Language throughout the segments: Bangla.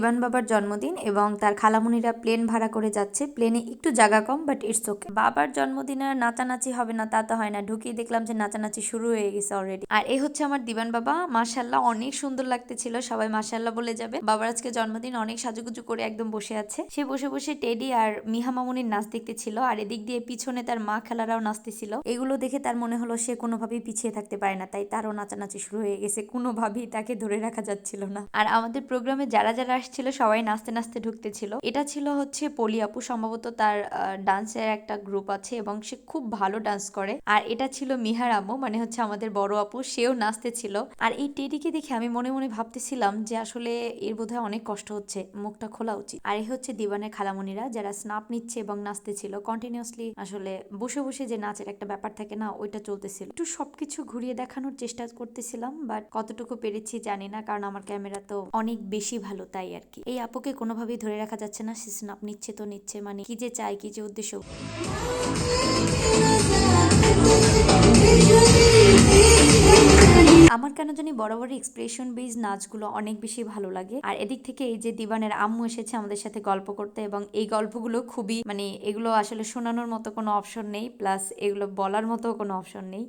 দিবান বাবার জন্মদিন এবং তার খালামুনিরা প্লেন ভাড়া করে যাচ্ছে। প্লেনে একটু জায়গা কম, বাট ইটস ওকে। বাবার জন্মদিনে নাচানাচি হবে না তা তো হয় না। ঢুকিয়ে দেখলাম যে নাচানাচি শুরু হয়ে গেছে অলরেডি। আর এই হচ্ছে আমার দিবান বাবা, মাশাআল্লাহ অনেক সুন্দর লাগতেছিল, সবাই মাশাআল্লাহ বলে যাবে। বাবার আজকে জন্মদিন, অনেক সাজুগুজু করে একদম বসে আছে। সে বসে বসে টেডি আর মিহা মামুনির নাচ দেখতেছিল, আর এদিক দিয়ে পিছনে তার মা খালারাও নাচতেছিল। এগুলো দেখে তার মনে হলো সে কোনোভাবেই পিছিয়ে থাকতে পারে না, তাই তারও নাচানাচি শুরু হয়ে গেছে। কোনোভাবেই তাকে ধরে রাখা যাচ্ছিল না। আর আমাদের প্রোগ্রামে যারা যারা আসছিল সবাই নাচতে নাচতে ঢুকতেছিল। এটা ছিল হচ্ছে পলি আপু, সম্ভবত তার ডান্সের একটা গ্রুপ আছে এবং সে খুব ভালো ডান্স করে। আর এটা ছিল মিহার আম্মু, মানে হচ্ছে আমাদের বড় আপু, সেও নাচতেছিল। আর এই টেডিকে দেখে আমি মনে মনে ভাবতেছিলাম যে আসলে এর বোধহয় অনেক কষ্ট হচ্ছে, মুখটা খোলা উচিত। আর এই হচ্ছে দিবানের খালামণিরা যারা স্নাপ নিচ্ছে এবং নাচতেছিল কন্টিনিউয়াসলি। আসলে বসে বসে যে নাচের একটা ব্যাপার থাকে না, ওইটা চলতেছিল। একটু সবকিছু ঘুরিয়ে দেখানোর চেষ্টা করতেছিলাম, বাট কতটুকু পেরেছি জানি না, কারণ আমার ক্যামেরা তো অনেক বেশি ভালো, তাই আর কি। এই আপুকে কোনোভাবেই ধরে রাখা যাচ্ছে না, সে স্নাপ নিচ্ছে তো নিচ্ছে, মানে কি যে চাই, কি যে উদ্দেশ্য। আমার কেন জানি বরাবর এক্সপ্রেশন বেজ নাচগুলো অনেক বেশি ভালো লাগে। আর এদিক থেকে এই যে দিবানের আম্মু এসেছে আমাদের সাথে গল্প করতে, এবং এই গল্পগুলো খুবই, মানে এগুলো আসলে শোনানোর মতো কোনো অপশন নেই, প্লাস এগুলো বলার মতো কোনো অপশন নেই।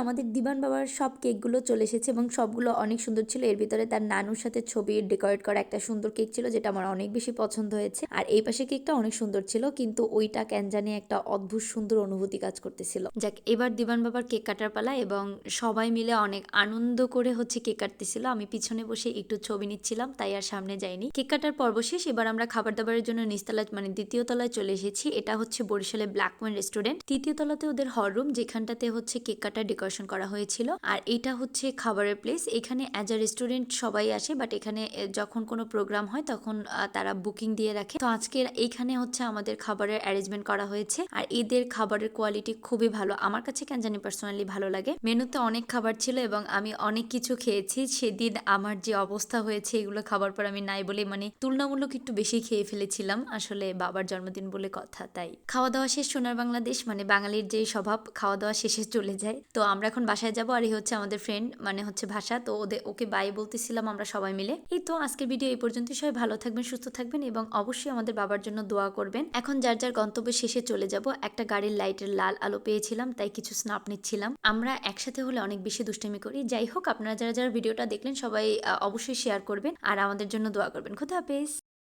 আমাদের দিবান বাবার সব কেকগুলো চলে এসেছে এবং সবগুলো অনেক সুন্দর ছিল। এর ভিতরে তার নানুর সাথে ছবি ডেকোরেট করা একটা সুন্দর কেক ছিল, যেটা আমার অনেক বেশি পছন্দ হয়েছে। আর এই পাশে কেকটা অনেক সুন্দর ছিল, কিন্তু ওইটা কেন জানি একটা অদ্ভুত সুন্দর অনুভূতি কাজ করতেছিল। যাক, এবার দিবান বাবার কেক কাটার পালা, এবং সবাই মিলে অনেক আনন্দ করে হচ্ছে কেক কাটতেছিল। আমি পিছনে বসে একটু ছবি নিচ্ছিলাম, তাই আর সামনে যাইনি। কেক কাটার পর্ব শেষ, এবার আমরা খাবার দাবারের জন্য নিচতলায়, মানে দ্বিতীয় তলায় চলে এসেছি। এটা হচ্ছে বরিশালে ব্ল্যাকম্যান রেস্টুরেন্ট। তৃতীয় তলাতে ওদের হল রুম, যেখানটাতে হচ্ছে কেক কাটার ডেকোরেশন করা হয়েছিল। আর এটা হচ্ছে খাবারের প্লেস। এখানে অ্যাজ আ রেস্টুরেন্ট সবাই আসে, বাট এখানে যখন কোনো প্রোগ্রাম হয় তখন তারা বুকিং দিয়ে রাখে। তো আজকে এইখানে হচ্ছে আমাদের খাবারের অ্যারেঞ্জমেন্ট করা হয়েছে। আর এদের খাবারের কোয়ালিটি খুবই ভালো, আমার কাছে কেন জানি পার্সোনালি ভালো লাগে। মেনুতে অনেক খাবার ছিল এবং আমি অনেক কিছু খেয়েছি। সেদিন আমার যে অবস্থা হয়েছে এগুলো খাবার পর আমি নাই বলে, মানে তুলনামূলক একটু বেশি খেয়ে ফেলেছিলাম। আসলে বাবার জন্মদিন বলে কথা, তাই খাওয়া দাওয়া শেষ। সোনার বাংলাদেশ, মানে বাঙালির যে স্বভাব, খাওয়া দাওয়া শেষে চলে যায়। তো আমরা এখন বাসায় যাবো। আর এই হচ্ছে আমাদের ফ্রেন্ড, মানে হচ্ছে ভাষা। তো ওকে বাই বলতেছিলাম আমরা সবাই মিলে। এই তো আজকের ভিডিও এই পর্যন্ত। সবাই ভালো থাকবেন, সুস্থ থাকবেন এবং অবশ্যই আমাদের বাবার জন্য দোয়া করবেন। এখন যার যার গন্তব্যে শেষে চলে যাব। একটা গাড়ির লাইটের লাল আলো পেয়েছিলাম, তাই কিছু স্নাপ নিচ্ছিলাম। আমরা একসাথে হলে অনেক বেশি দুষ্টামি করি। যাই হোক, আপনারা যারা যারা ভিডিওটা দেখলেন সবাই অবশ্যই শেয়ার করবেন আর আমাদের জন্য দোয়া করবেন। খোদা হাফেজ।